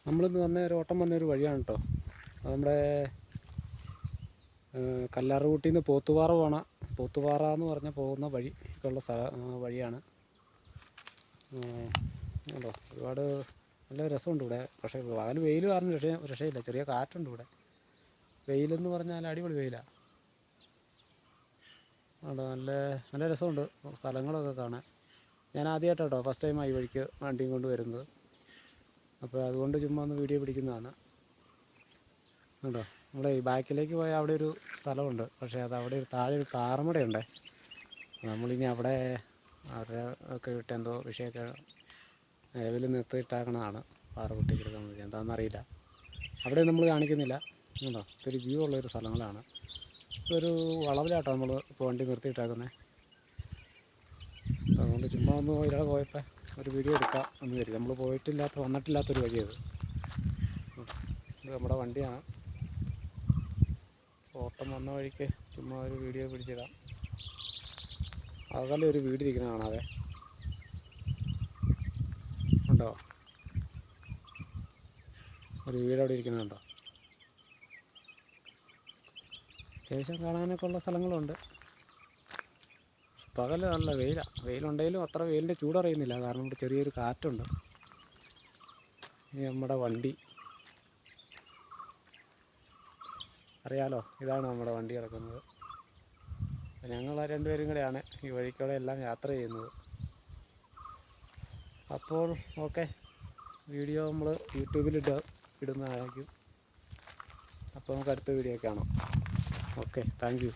നമ്മളിന്ന് ഓട്ടം വന്നൊരു വഴിയാണ് കേട്ടോ. നമ്മുടെ കല്ലാറുകുട്ടിയിൽ നിന്ന് പോത്തുപാറ എന്ന് പറഞ്ഞാൽ പോകുന്ന വഴിക്കുള്ള വഴിയാണ് കേട്ടോ. ഒരുപാട് നല്ല രസമുണ്ട് ഇവിടെ. പക്ഷേ പകൽ വെയിൽ കാരണം രക്ഷയില്ല. ചെറിയ കാറ്റുണ്ട് ഇവിടെ. വെയിലെന്ന് പറഞ്ഞാൽ അടിപൊളി വെയിലാണ് കേട്ടോ. നല്ല രസമുണ്ട് സ്ഥലങ്ങളൊക്കെ കാണാൻ. ഞാൻ ആദ്യമായിട്ടാണ് കേട്ടോ, ഫസ്റ്റ് ടൈമാണ് ഈ വഴിക്ക് വണ്ടിയും കൊണ്ട് വരുന്നത്. അപ്പോൾ അതുകൊണ്ട് ചുമ്മാ ഒന്ന് വീഡിയോ പിടിക്കുന്നതാണ് കേട്ടോ. നമ്മുടെ ഈ ബാക്കിലേക്ക് പോയാൽ അവിടെ ഒരു സ്ഥലമുണ്ട്. പക്ഷേ അത് അവിടെ താഴെ ഒരു പാറമടയുണ്ട്. നമ്മളിനി അവിടെ അവരെ ഒക്കെ വിട്ട് എന്തോ വിഷയമൊക്കെ നിലവിൽ നിർത്തിയിട്ടാക്കണതാണ്. പാറ പൊട്ടിക്കിടക്കാൻ വേണ്ടി എന്താണെന്നറിയില്ല. അവിടെ നമ്മൾ കാണിക്കുന്നില്ല കേട്ടോ. ഇതൊരു വ്യൂ ഉള്ളൊരു സ്ഥലങ്ങളാണ്. ഇതൊരു വളവിലാട്ടോ നമ്മൾ ഇപ്പോൾ വണ്ടി നിർത്തിയിട്ടാക്കുന്നത്. അതുകൊണ്ട് ചുമ്മാ ഒന്ന് ഇയാളെ പോയപ്പോൾ ഒരു വീഡിയോ എടുക്കാം എന്ന് കരുതി. നമ്മൾ വന്നിട്ടില്ലാത്തൊരു വഴിയത്. ഇത് നമ്മുടെ വണ്ടിയാണ്. ഓട്ടം വന്ന വഴിക്ക് ചുമ്മാ ഒരു വീഡിയോ പിടിച്ചിടാം. അകലെ ഒരു വീട് ഇരിക്കുന്ന കാണാതെ ഉണ്ടോ? ഒരു വീടവിടെ ഇരിക്കുന്നുണ്ടോ? അത്യാവശ്യം കാണാനൊക്കെ ഉള്ള സ്ഥലങ്ങളുണ്ട്. പകൽ നല്ല വെയിലുണ്ടെങ്കിലും അത്ര വെയിലിൻ്റെ ചൂടറിയുന്നില്ല. കാരണം ഇവിടെ ചെറിയൊരു കാറ്റുണ്ട്. ഇനി നമ്മുടെ വണ്ടി അറിയാലോ, ഇതാണ് നമ്മുടെ വണ്ടി കിടക്കുന്നത്. ഞങ്ങൾ രണ്ടുപേരും കൂടെയാണ് ഈ വഴിക്കൂടെ എല്ലാം യാത്ര ചെയ്യുന്നത്. അപ്പോൾ ഓക്കെ, വീഡിയോ നമ്മൾ യൂട്യൂബിൽ ഇടുന്നതായിരിക്കും. അപ്പോൾ നമുക്ക് അടുത്ത വീഡിയോ കാണാം. Okay, thank you.